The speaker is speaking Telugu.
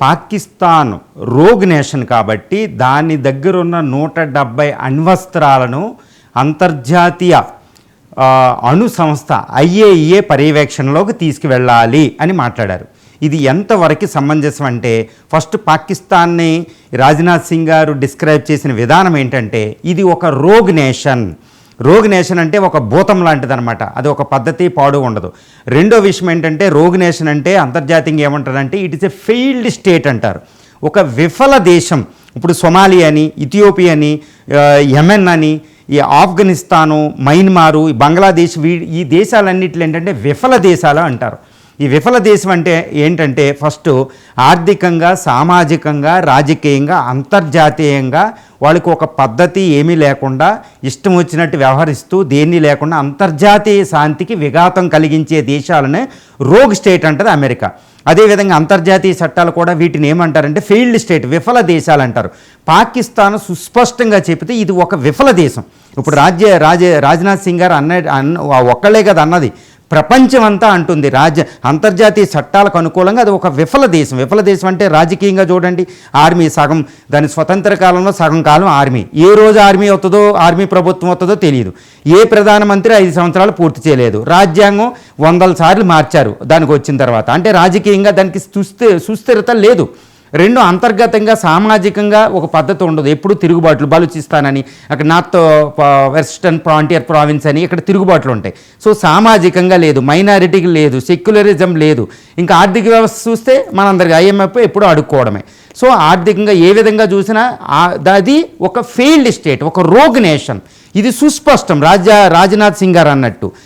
పాకిస్తాన్ రోగ్ నేషన్ కాబట్టి దాని దగ్గర ఉన్న 170 అణ్వస్త్రాలను అంతర్జాతీయ అణు సంస్థ IAEA పర్యవేక్షణలోకి తీసుకువెళ్ళాలి అని మాట్లాడారు. ఇది ఎంతవరకు సమంజసం అంటే, ఫస్ట్ పాకిస్తాన్ని రాజ్నాథ్ సింగ్ గారు డిస్క్రైబ్ చేసిన విధానం ఏంటంటే, ఇది ఒక రోగ్ నేషన్. రోగ్ నేషన్ అంటే ఒక భూతం లాంటిదనమాట. అది ఒక పద్ధతి పాడు ఉండదు. రెండో విషయం ఏంటంటే, రోగ్ నేషన్ అంటే అంతర్జాతీయంగా ఏమంటారంటే it is a failed state అంటారు. ఒక విఫల దేశం. ఇప్పుడు సొమాలియా అని, ఇథియోపియా అని, యెమెన్ అని, ఈ ఆఫ్ఘనిస్తాను, మయన్మారు, బంగ్లాదేశ్, ఈ దేశాలన్నింటిలో ఏంటంటే విఫల దేశాలు అంటారు. ఈ విఫల దేశం అంటే ఏంటంటే, ఫస్ట్ ఆర్థికంగా, సామాజికంగా, రాజకీయంగా, అంతర్జాతీయంగా వాళ్ళకి ఒక పద్ధతి ఏమీ లేకుండా ఇష్టం వచ్చినట్టు వ్యవహరిస్తూ దేన్ని లేకుండా అంతర్జాతీయ శాంతికి విఘాతం కలిగించే దేశాలనే రోగ్ స్టేట్ అంటది అమెరికా. అదేవిధంగా అంతర్జాతీయ చట్టాలు కూడా వీటిని ఏమంటారంటే ఫెయిల్డ్ స్టేట్, విఫల దేశాలు అంటారు. పాకిస్తాన్ సుస్పష్టంగా చెబితే ఇది ఒక విఫల దేశం. ఇప్పుడు రాజ్నాథ్ సింగ్ గారు ఒక్కళ్ళే కదా అన్నది, ప్రపంచమంతా అంటుంది. అంతర్జాతీయ చట్టాలకు అనుకూలంగా అది ఒక విఫల దేశం. విఫల దేశం అంటే రాజకీయంగా చూడండి, ఆర్మీ సగం, దాని స్వతంత్ర కాలంలో సగం కాలం ఆర్మీ. ఏ రోజు ఆర్మీ ప్రభుత్వం వస్తుందో తెలియదు. ఏ ప్రధానమంత్రి 5 సంవత్సరాలు పూర్తి చేయలేదు. రాజ్యాంగం 100 సార్లు మార్చారు దానికి వచ్చిన తర్వాత. అంటే రాజకీయంగా దానికి సుస్థిరత లేదు. రెండు, అంతర్గతంగా సామాజికంగా ఒక పద్ధతి ఉండదు. ఎప్పుడు తిరుగుబాట్లు, బలూచిస్తాన్ అక్కడ నార్త్ వెస్టర్న్ ఫ్రాంటియర్ ప్రావిన్స్ అని ఇక్కడ తిరుగుబాట్లు ఉంటాయి. సో సామాజికంగా లేదు, మైనారిటీకి లేదు, సెక్యులరిజం లేదు. ఇంకా ఆర్థిక వ్యవస్థ చూస్తే మనందరికీ IMF ఎప్పుడూ అడుక్కోవడమే. సో ఆర్థికంగా ఏ విధంగా చూసినా అది ఒక ఫెయిల్డ్ స్టేట్, ఒక రోగ్ నేషన్. ఇది సుస్పష్టం రాజ్నాథ్ సింగ్ గారు అన్నట్టు.